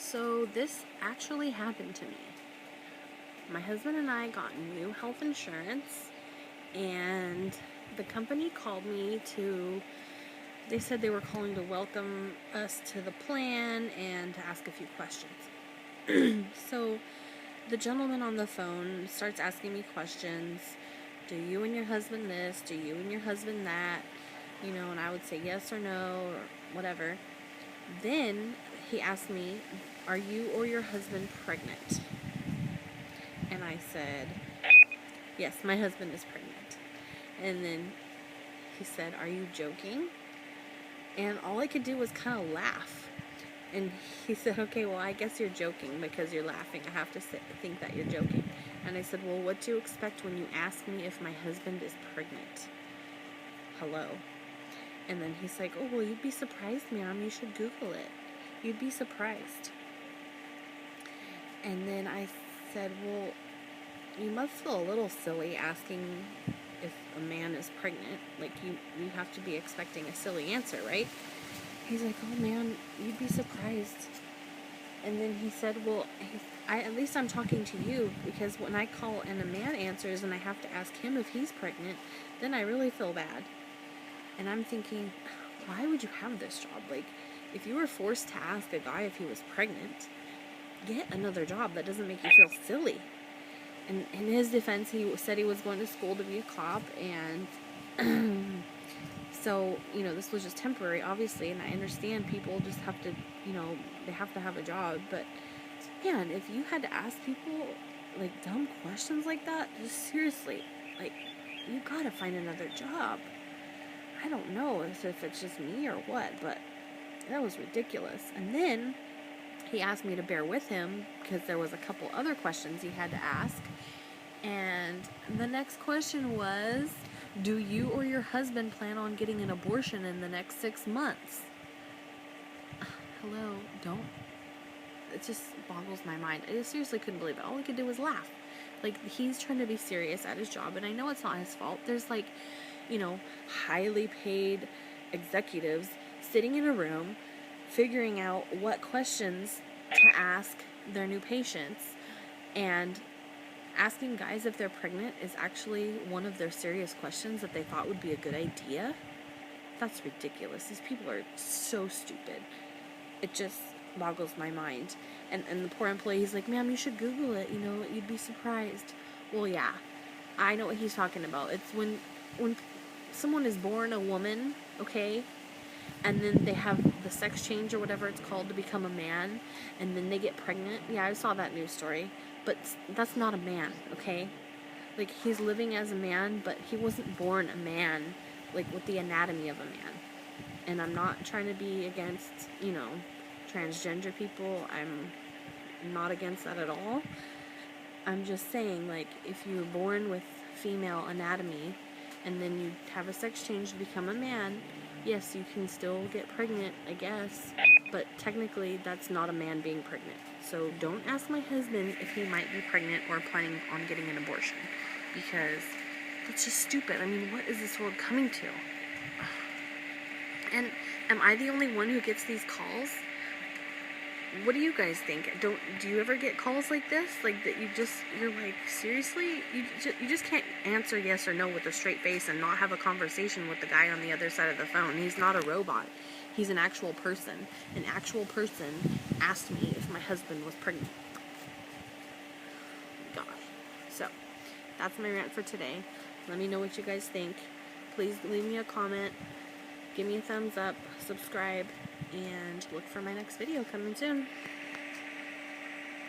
So this actually happened to me. My husband and I got new health insurance, and the company called me they said they were calling to welcome us to the plan and to ask a few questions. So the gentleman on the phone starts asking me questions. Do you and your husband this? Do you and your husband that? And I would say yes or no or whatever. Then he asked me, are you or your husband pregnant? And I said, yes, my husband is pregnant. And then he said, are you joking? And all I could do was kind of laugh. And he said, okay, well, I guess you're joking because you're laughing. I have to think that you're joking. And I said, well, what do you expect when you ask me if my husband is pregnant? Hello. And then he's like, oh, well, you'd be surprised, ma'am. You should Google it. You'd be surprised. And then I said, well, you must feel a little silly asking if a man is pregnant. Like, you have to be expecting a silly answer, right? He's like, oh, man, you'd be surprised. And then he said, well, at least I'm talking to you, because when I call and a man answers and I have to ask him if he's pregnant, then I really feel bad. And I'm thinking, why would you have this job? Like, if you were forced to ask a guy if he was pregnant, get another job that doesn't make you feel silly. And in his defense, he said he was going to school to be a cop, and so, this was just temporary, obviously, and I understand people just have to, they have to have a job, but, man, if you had to ask people, like, dumb questions like that, just seriously, like, you gotta find another job. I don't know if it's just me or what, but that was ridiculous. And then he asked me to bear with him because there was a couple other questions he had to ask. And the next question was, do you or your husband plan on getting an abortion in the next 6 months? Hello, don't. It just boggles my mind. I seriously couldn't believe it. All I could do was laugh. Like, he's trying to be serious at his job, and I know it's not his fault. There's, like, highly paid executives sitting in a room figuring out what questions to ask their new patients, and asking guys if they're pregnant is actually one of their serious questions that they thought would be a good idea. That's ridiculous. These people are so stupid. It just boggles my mind. And the poor employee, he's like, ma'am, you should Google it, you'd be surprised. Well, yeah, I know what he's talking about. It's when someone is born a woman, okay, and then they have the sex change or whatever it's called to become a man, and then they get pregnant. Yeah, I saw that news story. But that's not a man, okay? Like, he's living as a man, but he wasn't born a man, like, with the anatomy of a man. And I'm not trying to be against, transgender people. I'm not against that at all. I'm just saying, like, if you're born with female anatomy and then you have a sex change to become a man, yes, you can still get pregnant, I guess, but technically that's not a man being pregnant. So don't ask my husband if he might be pregnant or planning on getting an abortion, because that's just stupid. I mean, what is this world coming to? And am I the only one who gets these calls? What do you guys think? Do you ever get calls like this? Like, that you're like, seriously? You just can't answer yes or no with a straight face and not have a conversation with the guy on the other side of the phone. He's not a robot. He's an actual person. An actual person asked me if my husband was pregnant. Gosh. So, that's my rant for today. Let me know what you guys think. Please leave me a comment. Give me a thumbs up. Subscribe. And look for my next video coming soon.